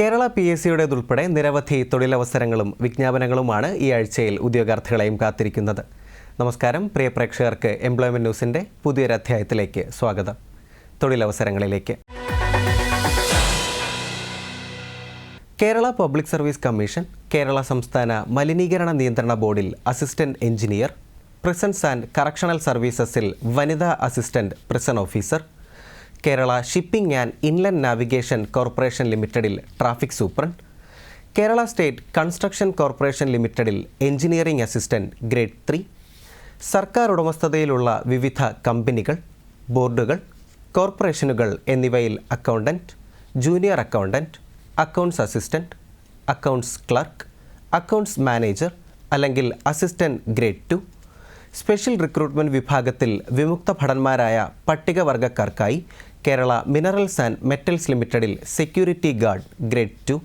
കേരള PSCയുടേതുൾപ്പെടെ നിരവധി തൊഴിലവസരങ്ങളും വിജ്ഞാപനങ്ങളുമാണ് ഈ ആഴ്ചയിൽ ഉദ്യോഗാർത്ഥികളെയും കാത്തിരിക്കുന്നത്. നമസ്കാരം, പ്രിയ പ്രേക്ഷകർക്ക് എംപ്ലോയ്മെന്റ് ന്യൂസിൻ്റെ പുതിയൊരു അധ്യായത്തിലേക്ക് സ്വാഗതം. തൊഴിലവസരങ്ങളിലേക്ക്. Kerala public service commission, Kerala സംസ്ഥാന മലിനീകരണ നിയന്ത്രണ ബോർഡിൽ assistant engineer, prisons and correctional സർവീസസിൽ വനിതാ assistant prison officer, Kerala shipping and inland navigation corporation ലിമിറ്റഡിൽ traffic superintendent, Kerala state construction corporation ലിമിറ്റഡിൽ എഞ്ചിനീയറിംഗ് അസിസ്റ്റന്റ് ഗ്രേഡ് 3, സർക്കാർ ഉടമസ്ഥതയിലുള്ള വിവിധ കമ്പനികൾ, ബോർഡുകൾ, കോർപ്പറേഷനുകൾ എന്നിവയിൽ accountant, junior accountant, accounts assistant, accounts clerk, accounts manager അല്ലെങ്കിൽ അസിസ്റ്റന്റ് ഗ്രേഡ് 2, സ്പെഷ്യൽ റിക്രൂട്ട്മെൻറ്റ് വിഭാഗത്തിൽ വിമുക്ത ഭടന്മാരായ പട്ടികവർഗക്കാർക്കായി കേരള മിനറൽസ് ആൻഡ് മെറ്റൽസ് ലിമിറ്റഡിൽ security guard grade 2,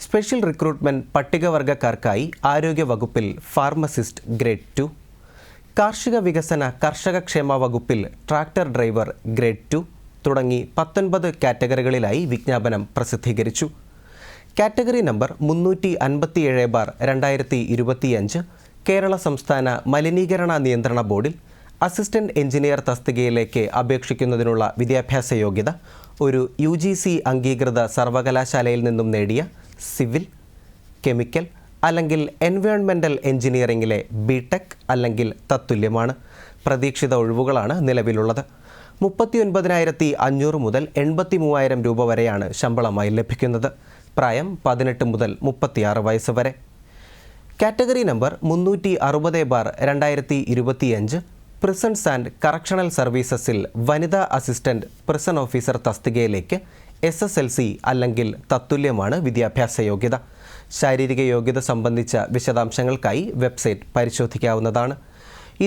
special recruitment പട്ടികവർഗക്കാർക്കായി ആരോഗ്യ വകുപ്പിൽ ഫാർമസിസ്റ്റ് ഗ്രേഡ് 2, കാർഷിക വികസന കർഷകക്ഷേമ വകുപ്പിൽ ട്രാക്ടർ ഡ്രൈവർ ഗ്രേഡ് 2 തുടങ്ങി 19 കാറ്റഗറികളിലായി വിജ്ഞാപനം പ്രസിദ്ധീകരിച്ചു. കാറ്റഗറി നമ്പർ 357/2025 കേരള സംസ്ഥാന മലിനീകരണ നിയന്ത്രണ ബോർഡിൽ അസിസ്റ്റന്റ് എഞ്ചിനീയർ തസ്തികയിലേക്ക് അപേക്ഷിക്കുന്നതിനുള്ള വിദ്യാഭ്യാസ യോഗ്യത ഒരു UGC അംഗീകൃത സർവകലാശാലയിൽ നിന്നും നേടിയ സിവിൽ, കെമിക്കൽ അല്ലെങ്കിൽ എൻവയോൺമെൻ്റൽ എഞ്ചിനീയറിംഗിലെ BTech അല്ലെങ്കിൽ തത്തുല്യമാണ്. പ്രതീക്ഷിത ഒഴിവുകളാണ് നിലവിലുള്ളത്. 39,500 മുതൽ 83,000 രൂപ വരെയാണ് ശമ്പളമായി ലഭിക്കുന്നത്. പ്രായം 18 മുതൽ 36 വയസ്സ് വരെ. Category number 360/2025 prisons and correctional സർവീസസിൽ വനിതാ അസിസ്റ്റന്റ് പ്രിസൺ ഓഫീസർ തസ്തികയിലേക്ക് SSLC അല്ലെങ്കിൽ തത്തുല്യമാണ് വിദ്യാഭ്യാസ യോഗ്യത. ശാരീരിക യോഗ്യത സംബന്ധിച്ച വിശദാംശങ്ങൾക്കായി വെബ്സൈറ്റ് പരിശോധിക്കാവുന്നതാണ്.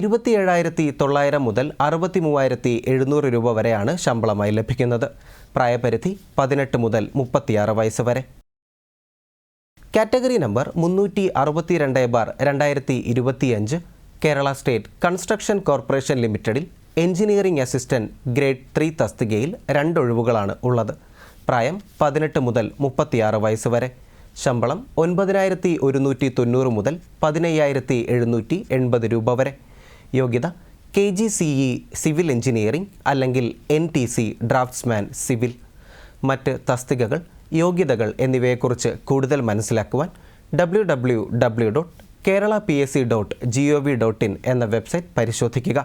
27,900 മുതൽ 63,700 രൂപ വരെയാണ് ശമ്പളമായി ലഭിക്കുന്നത്. പ്രായപരിധി 18 മുതൽ 36 വയസ്സ് വരെ. Category number 362/2025 Kerala state construction corporation ലിമിറ്റഡിൽ എഞ്ചിനീയറിംഗ് അസിസ്റ്റന്റ് ഗ്രേഡ് 3 തസ്തികയിൽ 2 ഒഴിവുകളാണ് ഉള്ളത്. പ്രായം 18 മുതൽ 36 വയസ്സ് വരെ. ശമ്പളം 9,190 മുതൽ 15,780 രൂപ വരെ. യോഗ്യത KGCE സിവിൽ എഞ്ചിനീയറിംഗ് അല്ലെങ്കിൽ NTC ഡ്രാഫ്റ്റ്സ്മാൻ സിവിൽ. മറ്റ് തസ്തികകൾ, യോഗ്യതകൾ എന്നിവയെക്കുറിച്ച് കൂടുതൽ മനസ്സിലാക്കുവാൻ www.keralapsc.gov.in എന്ന വെബ്സൈറ്റ് പരിശോധിക്കുക.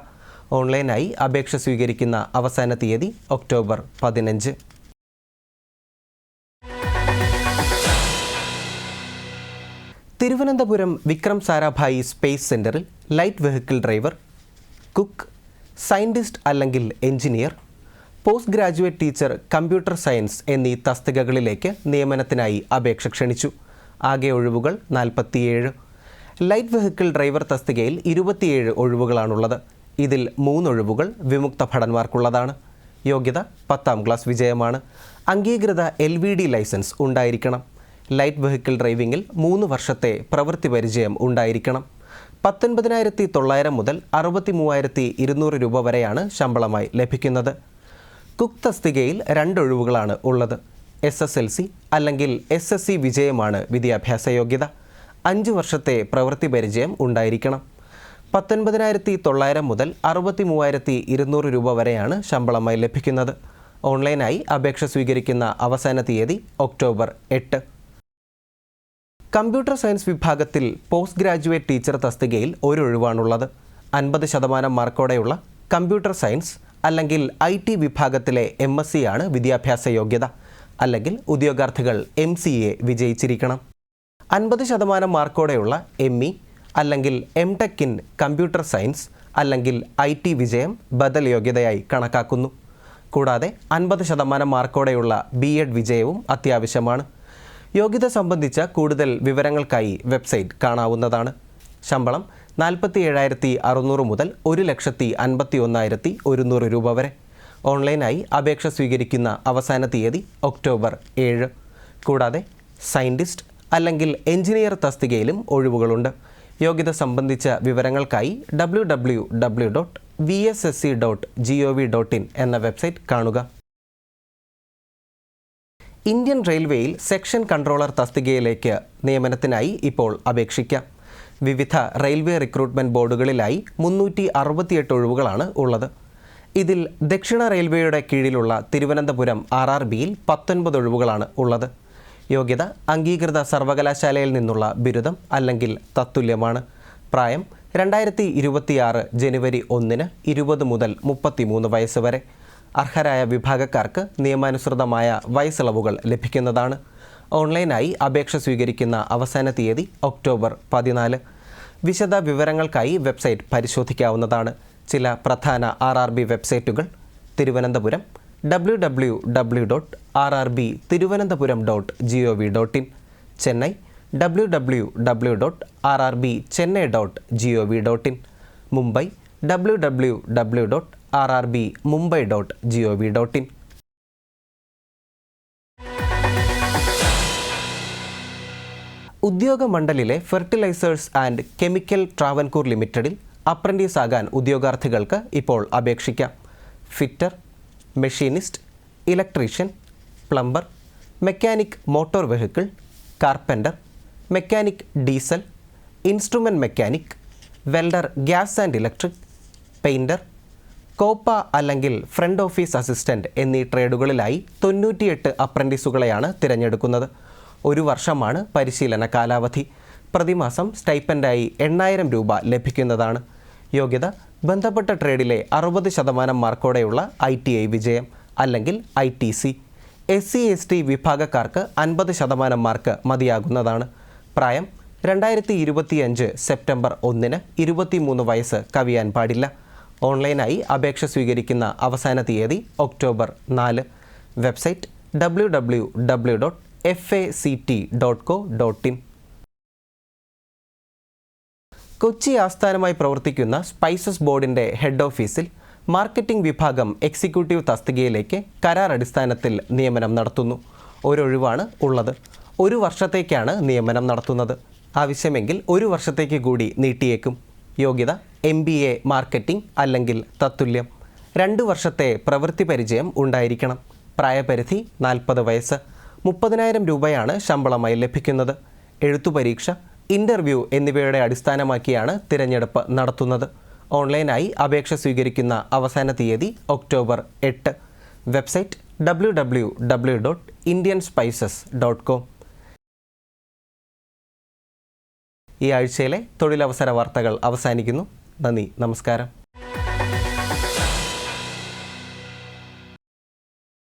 ഓൺലൈനായി അപേക്ഷ സ്വീകരിക്കുന്ന അവസാന തീയതി ഒക്ടോബർ 15. തിരുവനന്തപുരം വിക്രം സാരാഭായി സ്പേസ് സെൻറ്ററിൽ light vehicle driver, cook, scientist അല്ലെങ്കിൽ engineer, post graduate teacher computer science എന്നീ തസ്തികകളിലേക്ക് നിയമനത്തിനായി അപേക്ഷ ക്ഷണിച്ചു. ആകെ ഒഴിവുകൾ 47. ലൈറ്റ് വെഹിക്കിൾ ഡ്രൈവർ തസ്തികയിൽ 27 ഒഴിവുകളാണുള്ളത്. ഇതിൽ 3 ഒഴിവുകൾ വിമുക്ത ഭടന്മാർക്കുള്ളതാണ്. യോഗ്യത 10ാം ക്ലാസ് വിജയമാണ്. അംഗീകൃത LVD ലൈസൻസ് ഉണ്ടായിരിക്കണം. ലൈറ്റ് വെഹിക്കിൾ ഡ്രൈവിംഗിൽ 3 വർഷത്തെ പ്രവൃത്തി പരിചയം ഉണ്ടായിരിക്കണം. 19,900 മുതൽ 63,200 രൂപ വരെയാണ് ശമ്പളമായി ലഭിക്കുന്നത്. കുക്ക് തസ്തികയിൽ 2 ഒഴിവുകളാണ് ഉള്ളത്. SSLC അല്ലെങ്കിൽ SSC വിജയമാണ് വിദ്യാഭ്യാസ യോഗ്യത. 5 വർഷത്തെ പ്രവൃത്തി പരിചയം ഉണ്ടായിരിക്കണം. 19,900 മുതൽ 63,200 രൂപ വരെയാണ് ശമ്പളമായി ലഭിക്കുന്നത്. ഓൺലൈനായി അപേക്ഷ സ്വീകരിക്കുന്ന അവസാന തീയതി ഒക്ടോബർ 8. കമ്പ്യൂട്ടർ സയൻസ് വിഭാഗത്തിൽ പോസ്റ്റ് ഗ്രാജുവേറ്റ് ടീച്ചർ തസ്തികയിൽ 1 ഒഴിവാണുള്ളത്. 50% മാർക്കോടെയുള്ള കമ്പ്യൂട്ടർ സയൻസ് അല്ലെങ്കിൽ IT വിഭാഗത്തിലെ MSc ആണ് വിദ്യാഭ്യാസ യോഗ്യത. അല്ലെങ്കിൽ ഉദ്യോഗാർത്ഥികൾ MCA വിജയിച്ചിരിക്കണം. 50% മാർക്കോടെയുള്ള ME അല്ലെങ്കിൽ MTech ഇൻ കമ്പ്യൂട്ടർ സയൻസ് അല്ലെങ്കിൽ IT വിജയം ബദൽ യോഗ്യതയായി കണക്കാക്കുന്നു. കൂടാതെ 50% മാർക്കോടെയുള്ള BEd വിജയവും അത്യാവശ്യമാണ്. യോഗ്യത സംബന്ധിച്ച കൂടുതൽ വിവരങ്ങൾക്കായി വെബ്സൈറ്റ് കാണാവുന്നതാണ്. ശമ്പളം 47,600 മുതൽ 1,51,100 രൂപ വരെ. ഓൺലൈനായി അപേക്ഷ സ്വീകരിക്കുന്ന അവസാന തീയതി ഒക്ടോബർ 7. കൂടാതെ സയൻറ്റിസ്റ്റ് അല്ലെങ്കിൽ എഞ്ചിനീയർ തസ്തികയിലും ഒഴിവുകളുണ്ട്. യോഗ്യത സംബന്ധിച്ച വിവരങ്ങൾക്കായി www.vssc.gov.in എന്ന വെബ്സൈറ്റ് കാണുക. ഇന്ത്യൻ റെയിൽവേയിൽ സെക്ഷൻ കൺട്രോളർ തസ്തികയിലേക്ക് നിയമനത്തിനായി ഇപ്പോൾ അപേക്ഷിക്കാം. വിവിധ റെയിൽവേ റിക്രൂട്ട്മെൻറ്റ് ബോർഡുകളിലായി 368 ഒഴിവുകളാണ് ഉള്ളത്. ഇതിൽ ദക്ഷിണ റെയിൽവേയുടെ കീഴിലുള്ള തിരുവനന്തപുരം RRBയിൽ 19 ഒഴിവുകളാണ് ഉള്ളത്. യോഗ്യത അംഗീകൃത സർവകലാശാലയിൽ നിന്നുള്ള ബിരുദം അല്ലെങ്കിൽ തത്തുല്യമാണ്. പ്രായം 2026 ജനുവരി 1 20 മുതൽ 33 വയസ്സ് വരെ. അർഹരായ വിഭാഗക്കാർക്ക് നിയമാനുസൃതമായ വയസ്സിളവുകൾ ലഭിക്കുന്നതാണ്. ഓൺലൈനായി അപേക്ഷ സ്വീകരിക്കുന്ന അവസാന തീയതി ഒക്ടോബർ 14. വിശദ വിവരങ്ങൾക്കായി വെബ്സൈറ്റ് പരിശോധിക്കാവുന്നതാണ്. ചില പ്രധാന RRB വെബ്സൈറ്റുകൾ: Thiruvananthapuram www.rrbtiruvananthapuram.gov.in, Chennai www.rrbchennai.gov.in, Mumbai www.rrbmumbai.gov.in. ഉദ്യോഗമണ്ഡലിലെ ഫെർട്ടിലൈസേഴ്സ് ആൻഡ് കെമിക്കൽ ട്രാവൻകൂർ ലിമിറ്റഡിൽ അപ്രൻറ്റീസ് ആകാൻ ഉദ്യോഗാർത്ഥികൾക്ക് ഇപ്പോൾ അപേക്ഷിക്കാം. Fitter, machinist, electrician, plumber, mechanic motor vehicle, carpenter, mechanic diesel, instrument mechanic, welder gas and electric, painter, COPA അല്ലെങ്കിൽ ഫ്രണ്ട് ഓഫീസ് അസിസ്റ്റൻ്റ് എന്നീ ട്രേഡുകളിലായി 98 അപ്രൻറ്റീസുകളെയാണ് തിരഞ്ഞെടുക്കുന്നത്. 1 വർഷമാണ് പരിശീലന കാലാവധി. പ്രതിമാസം സ്റ്റൈപ്പൻഡായി 8000 രൂപ ലഭിക്കുന്നതാണ്. യോഗ്യത ബന്ധപ്പെട്ട ട്രേഡിലെ 60% മാർക്കോടെയുള്ള ITI വിജയം അല്ലെങ്കിൽ ITC. SC/ST വിഭാഗക്കാർക്ക് 50% മാർക്ക് മതിയാകുന്നതാണ്. പ്രായം 2025 സെപ്റ്റംബർ 1 23 വയസ്സ് കവിയാൻ പാടില്ല. ഓൺലൈനായി അപേക്ഷ സ്വീകരിക്കുന്ന അവസാന തീയതി ഒക്ടോബർ 4. Website www.fact.co.in. കൊച്ചി ആസ്ഥാനമായി പ്രവർത്തിക്കുന്ന സ്പൈസസ് ബോർഡിൻ്റെ ഹെഡ് ഓഫീസിൽ മാർക്കറ്റിംഗ് വിഭാഗം എക്സിക്യൂട്ടീവ് തസ്തികയിലേക്ക് കരാർ അടിസ്ഥാനത്തിൽ നിയമനം നടത്തുന്നു. ഒരൊഴിവാണ് ഉള്ളത്. 1 വർഷത്തേക്കാണ് നിയമനം നടത്തുന്നത്. ആവശ്യമെങ്കിൽ 1 വർഷത്തേക്ക് കൂടി നീട്ടിയേക്കും. യോഗ്യത MBA മാർക്കറ്റിംഗ് അല്ലെങ്കിൽ തത്തുല്യം. 2 വർഷത്തെ പ്രവൃത്തി പരിചയം ഉണ്ടായിരിക്കണം. പ്രായപരിധി 40 വയസ്സ്. 30,000 രൂപയാണ് ശമ്പളമായി ലഭിക്കുന്നത്. എഴുത്തുപരീക്ഷ, ഇൻ്റർവ്യൂ എന്നിവയുടെ അടിസ്ഥാനമാക്കിയാണ് തിരഞ്ഞെടുപ്പ് നടത്തുന്നത്. ഓൺലൈനായി അപേക്ഷ സ്വീകരിക്കുന്ന അവസാന തീയതി ഒക്ടോബർ 8. Website www.indianspices.com. ഈ ആഴ്ചയിലെ തൊഴിലവസര വാർത്തകൾ അവസാനിക്കുന്നു. നന്ദി, നമസ്കാരം.